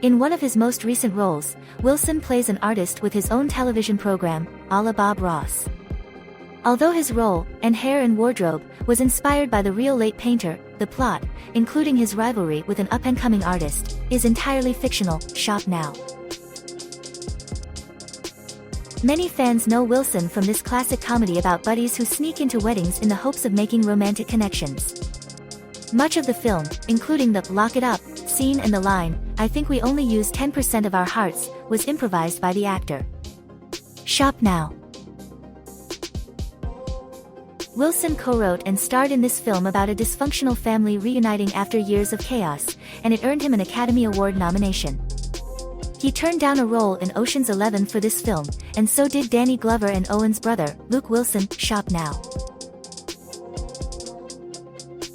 In one of his most recent roles, Wilson plays an artist with his own television program, a la Bob Ross. Although his role, and hair and wardrobe, was inspired by the real late painter, the plot, including his rivalry with an up-and-coming artist, is entirely fictional. Shop now. Many fans know Wilson from this classic comedy about buddies who sneak into weddings in the hopes of making romantic connections. Much of the film, including the "Lock It Up" scene and the line, "I think we only use 10% of our hearts," was improvised by the actor. Shop now. Wilson co-wrote and starred in this film about a dysfunctional family reuniting after years of chaos, and it earned him an Academy Award nomination. He turned down a role in Ocean's 11 for this film, and so did Danny Glover and Owen's brother, Luke Wilson. Shop now.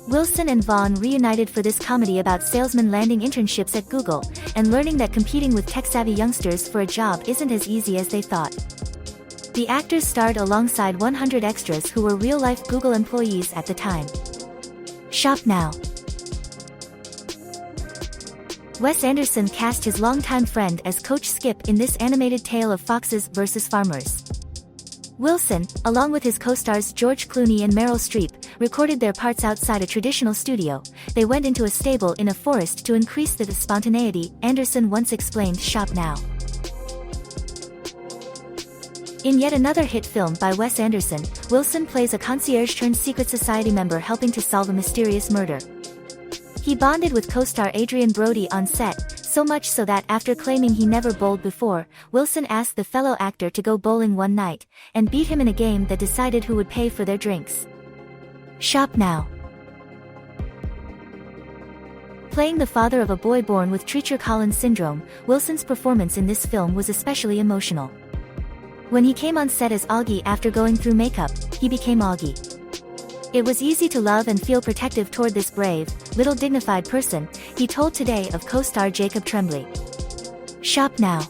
Wilson and Vaughn reunited for this comedy about salesmen landing internships at Google, and learning that competing with tech-savvy youngsters for a job isn't as easy as they thought. The actors starred alongside 100 extras who were real-life Google employees at the time. Shop now. Wes Anderson cast his longtime friend as Coach Skip in this animated tale of foxes versus farmers. Wilson, along with his co-stars George Clooney and Meryl Streep, recorded their parts outside a traditional studio. They went into a stable in a forest to increase the spontaneity, Anderson once explained. Shop now. In yet another hit film by Wes Anderson, Wilson plays a concierge-turned-secret society member helping to solve a mysterious murder. He bonded with co-star Adrian Brody on set, so much so that after claiming he never bowled before, Wilson asked the fellow actor to go bowling one night, and beat him in a game that decided who would pay for their drinks. Shop now. Playing the father of a boy born with Treacher-Collins syndrome, Wilson's performance in this film was especially emotional. When he came on set as Augie after going through makeup, he became Augie. "It was easy to love and feel protective toward this brave, little dignified person," he told Today of co-star Jacob Tremblay. Shop now.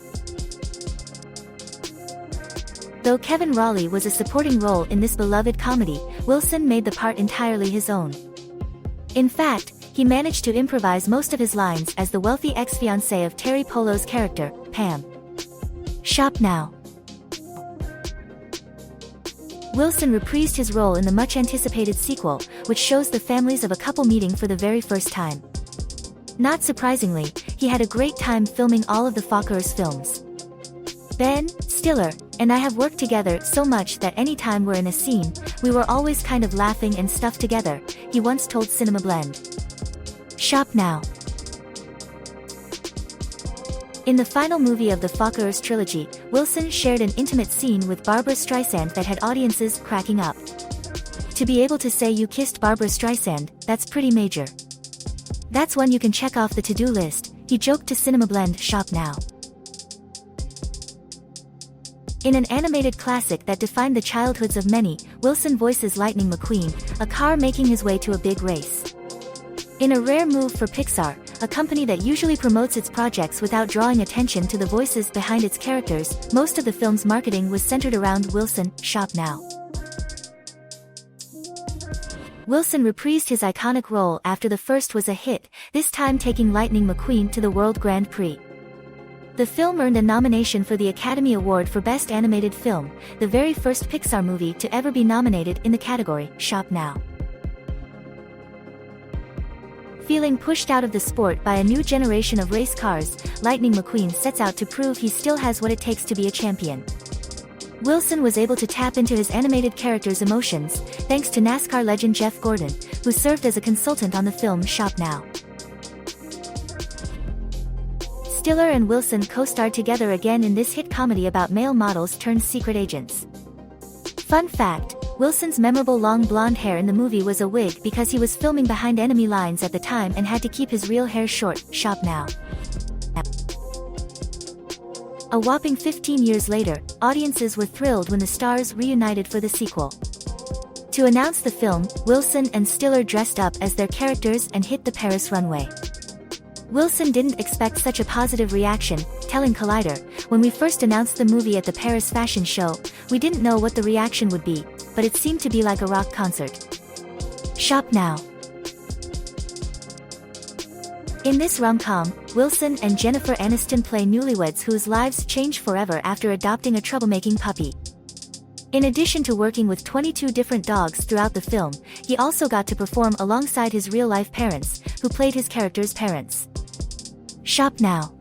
Though Kevin Raleigh was a supporting role in this beloved comedy, Wilson made the part entirely his own. In fact, he managed to improvise most of his lines as the wealthy ex-fiancée of Terry Polo's character, Pam. Shop now. Wilson reprised his role in the much-anticipated sequel, which shows the families of a couple meeting for the very first time. Not surprisingly, he had a great time filming all of the Fockers films. "Ben, Stiller, and I have worked together so much that any time we're in a scene, we were always kind of laughing and stuff together," he once told Cinema Blend. Shop now. In the final movie of the Fockers trilogy, Wilson shared an intimate scene with Barbra Streisand that had audiences cracking up. "To be able to say you kissed Barbra Streisand, that's pretty major. That's one you can check off the to-do list," he joked to Cinema Blend. Shop now. In an animated classic that defined the childhoods of many, Wilson voices Lightning McQueen, a car making his way to a big race. In a rare move for Pixar, a company that usually promotes its projects without drawing attention to the voices behind its characters, most of the film's marketing was centered around Wilson. Shop now. Wilson reprised his iconic role after the first was a hit, this time taking Lightning McQueen to the World Grand Prix. The film earned a nomination for the Academy Award for Best Animated Film, the very first Pixar movie to ever be nominated in the category. Shop now. Feeling pushed out of the sport by a new generation of race cars, Lightning McQueen sets out to prove he still has what it takes to be a champion. Wilson was able to tap into his animated character's emotions, thanks to NASCAR legend Jeff Gordon, who served as a consultant on the film. Shop now. Stiller and Wilson co-starred together again in this hit comedy about male models turned secret agents. Fun fact: Wilson's memorable long blonde hair in the movie was a wig because he was filming behind enemy lines at the time and had to keep his real hair short. Shop now. A whopping 15 years later, audiences were thrilled when the stars reunited for the sequel. To announce the film, Wilson and Stiller dressed up as their characters and hit the Paris runway. Wilson didn't expect such a positive reaction, telling Collider, "When we first announced the movie at the Paris fashion show, we didn't know what the reaction would be, but it seemed to be like a rock concert." Shop now. In this rom-com, Wilson and Jennifer Aniston play newlyweds whose lives change forever after adopting a troublemaking puppy. In addition to working with 22 different dogs throughout the film, he also got to perform alongside his real-life parents, who played his character's parents. Shop now.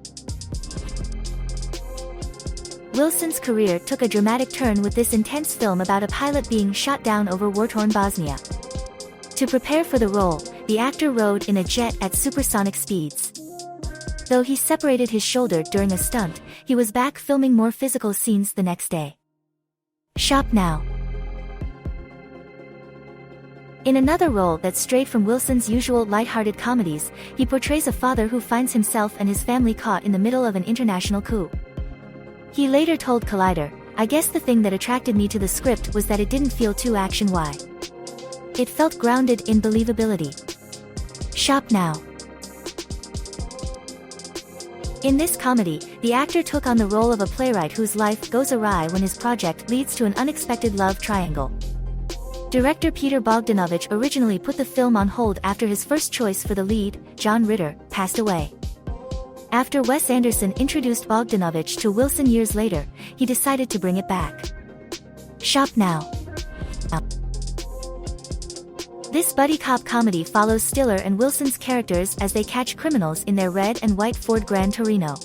Wilson's career took a dramatic turn with this intense film about a pilot being shot down over war-torn Bosnia. To prepare for the role, the actor rode in a jet at supersonic speeds. Though he separated his shoulder during a stunt, he was back filming more physical scenes the next day. Shop now. In another role that strayed from Wilson's usual light-hearted comedies, he portrays a father who finds himself and his family caught in the middle of an international coup. He later told Collider, "I guess the thing that attracted me to the script was that it didn't feel too action-y. It felt grounded in believability." Shop now. In this comedy, the actor took on the role of a playwright whose life goes awry when his project leads to an unexpected love triangle. Director Peter Bogdanovich originally put the film on hold after his first choice for the lead, John Ritter, passed away. After Wes Anderson introduced Bogdanovich to Wilson years later, he decided to bring it back. Shop now. This buddy cop comedy follows Stiller and Wilson's characters as they catch criminals in their red and white Ford Gran Torino.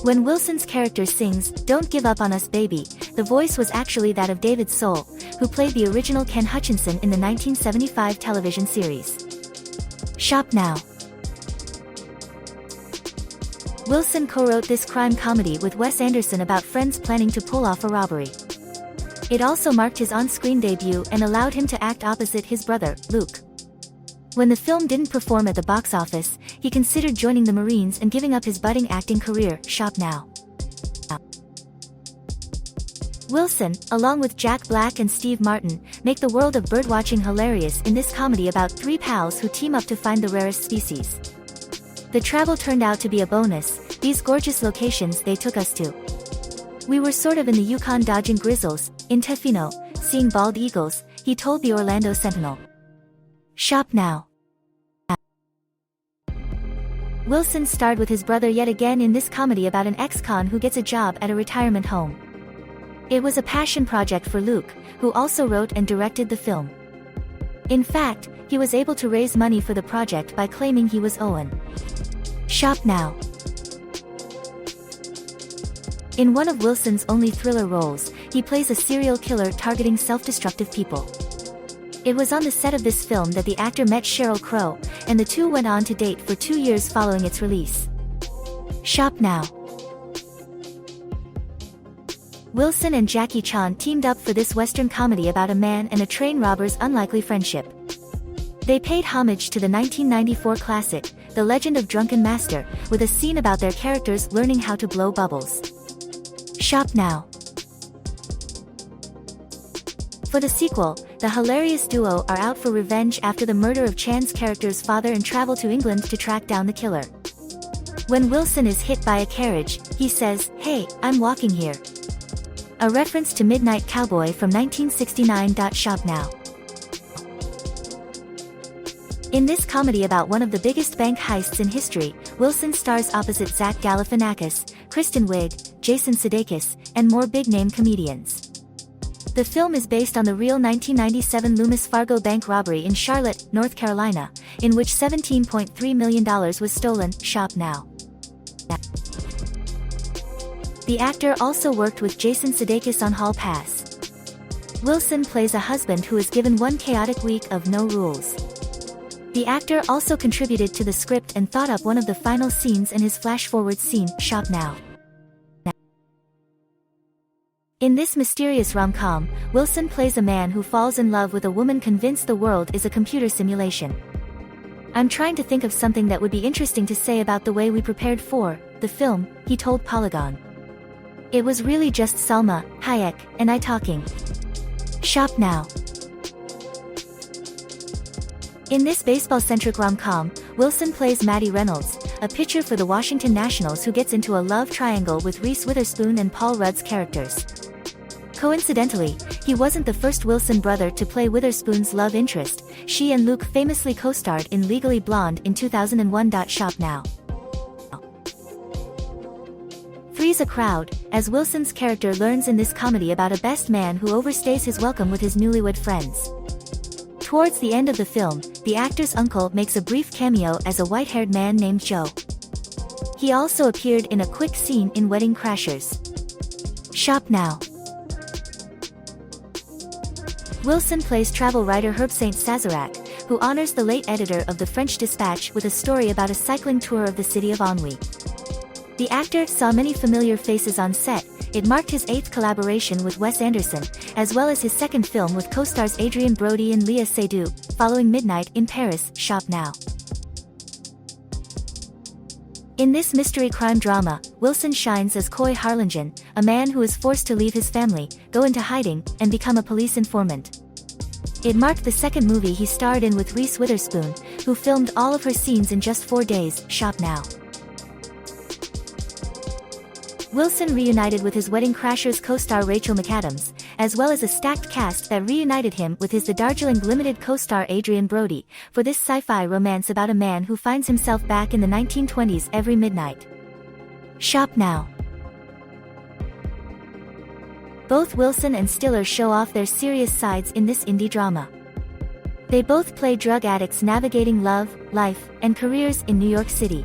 When Wilson's character sings, "Don't Give Up on Us Baby," the voice was actually that of David Soul, who played the original Ken Hutchinson in the 1975 television series. Shop now. Wilson co-wrote this crime comedy with Wes Anderson about friends planning to pull off a robbery. It also marked his on-screen debut and allowed him to act opposite his brother, Luke. When the film didn't perform at the box office, he considered joining the Marines and giving up his budding acting career. Shop now. Wilson, along with Jack Black and Steve Martin, make the world of birdwatching hilarious in this comedy about three pals who team up to find the rarest species. The travel turned out to be a bonus, these gorgeous locations they took us to. "We were sort of in the Yukon dodging grizzles, in Tofino, seeing bald eagles," he told the Orlando Sentinel. Shop now. Wilson starred with his brother yet again in this comedy about an ex-con who gets a job at a retirement home. It was a passion project for Luke, who also wrote and directed the film. In fact, he was able to raise money for the project by claiming he was Owen. Shop now. In one of Wilson's only thriller roles, he plays a serial killer targeting self-destructive people. It was on the set of this film that the actor met Sheryl Crow, and the two went on to date for 2 years following its release. Shop now. Wilson and Jackie Chan teamed up for this Western comedy about a man and a train robber's unlikely friendship. They paid homage to the 1994 classic, The Legend of Drunken Master, with a scene about their characters learning how to blow bubbles. Shop now. For the sequel, the hilarious duo are out for revenge after the murder of Chan's character's father and travel to England to track down the killer. When Wilson is hit by a carriage, he says, "Hey, I'm walking here." A reference to Midnight Cowboy from 1969. Shop now. In this comedy about one of the biggest bank heists in history, Wilson stars opposite Zach Galifianakis, Kristen Wiig, Jason Sudeikis, and more big-name comedians. The film is based on the real 1997 Loomis Fargo bank robbery in Charlotte, North Carolina, in which $17.3 million was stolen. Shop now. The actor also worked with Jason Sudeikis on Hall Pass. Wilson plays a husband who is given one chaotic week of no rules. The actor also contributed to the script and thought up one of the final scenes in his flash-forward scene. Shop now. In this mysterious rom-com, Wilson plays a man who falls in love with a woman convinced the world is a computer simulation. "I'm trying to think of something that would be interesting to say about the way we prepared for the film," he told Polygon. "It was really just Salma Hayek and I talking." Shop now. In this baseball-centric rom-com, Wilson plays Matty Reynolds, a pitcher for the Washington Nationals who gets into a love triangle with Reese Witherspoon and Paul Rudd's characters. Coincidentally, he wasn't the first Wilson brother to play Witherspoon's love interest. She and Luke famously co-starred in Legally Blonde in 2001. Shop now. Three's a crowd, as Wilson's character learns in this comedy about a best man who overstays his welcome with his newlywed friends. Towards the end of the film, the actor's uncle makes a brief cameo as a white-haired man named Joe. He also appeared in a quick scene in Wedding Crashers. Shop now. Wilson plays travel writer Herb St. Sazerac, who honors the late editor of the French Dispatch with a story about a cycling tour of the city of Ennui. The actor saw many familiar faces on set. It marked his 8th collaboration with Wes Anderson, as well as his 2nd film with co-stars Adrien Brody and Léa Seydoux, following Midnight in Paris. Shop now. In this mystery crime drama, Wilson shines as Coy Harlingen, a man who is forced to leave his family, go into hiding, and become a police informant. It marked the 2nd movie he starred in with Reese Witherspoon, who filmed all of her scenes in just 4 days. Shop now. Wilson reunited with his Wedding Crashers co-star Rachel McAdams, as well as a stacked cast that reunited him with his The Darjeeling Limited co-star Adrien Brody, for this sci-fi romance about a man who finds himself back in the 1920s every midnight. Shop now. Both Wilson and Stiller show off their serious sides in this indie drama. They both play drug addicts navigating love, life, and careers in New York City.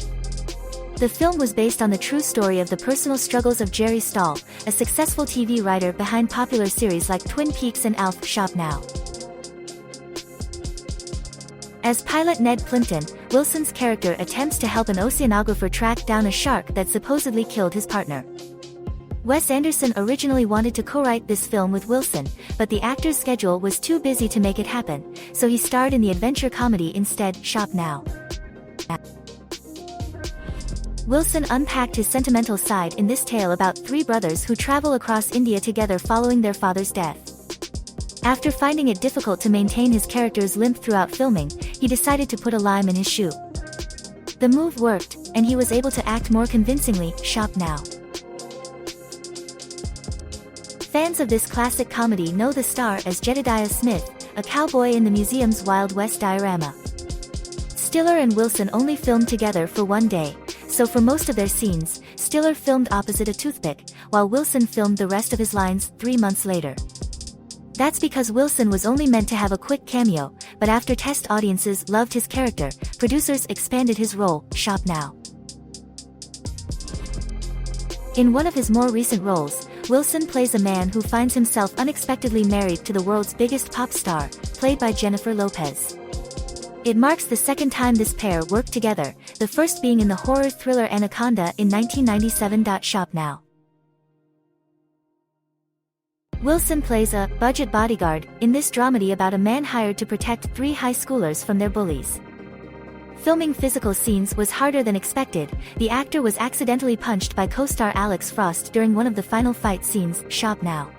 The film was based on the true story of the personal struggles of Jerry Stahl, a successful TV writer behind popular series like Twin Peaks and Alf. Shop now. As pilot Ned Plimpton, Wilson's character attempts to help an oceanographer track down a shark that supposedly killed his partner. Wes Anderson originally wanted to co-write this film with Wilson, but the actor's schedule was too busy to make it happen, so he starred in the adventure comedy instead. Shop now. Wilson unpacked his sentimental side in this tale about 3 brothers who travel across India together following their father's death. After finding it difficult to maintain his character's limp throughout filming, he decided to put a lime in his shoe. The move worked, and he was able to act more convincingly. Shop now. Fans of this classic comedy know the star as Jedediah Smith, a cowboy in the museum's Wild West diorama. Stiller and Wilson only filmed together for 1 day, so for most of their scenes, Stiller filmed opposite a toothpick, while Wilson filmed the rest of his lines 3 months later. That's because Wilson was only meant to have a quick cameo, but after test audiences loved his character, producers expanded his role. Shop now. In one of his more recent roles, Wilson plays a man who finds himself unexpectedly married to the world's biggest pop star, played by Jennifer Lopez. It marks the 2nd time this pair worked together, the first being in the horror thriller Anaconda in 1997. Shop now. Wilson plays a budget bodyguard in this dramedy about a man hired to protect 3 high schoolers from their bullies. Filming physical scenes was harder than expected. The actor was accidentally punched by co-star Alex Frost during one of the final fight scenes. Shop now.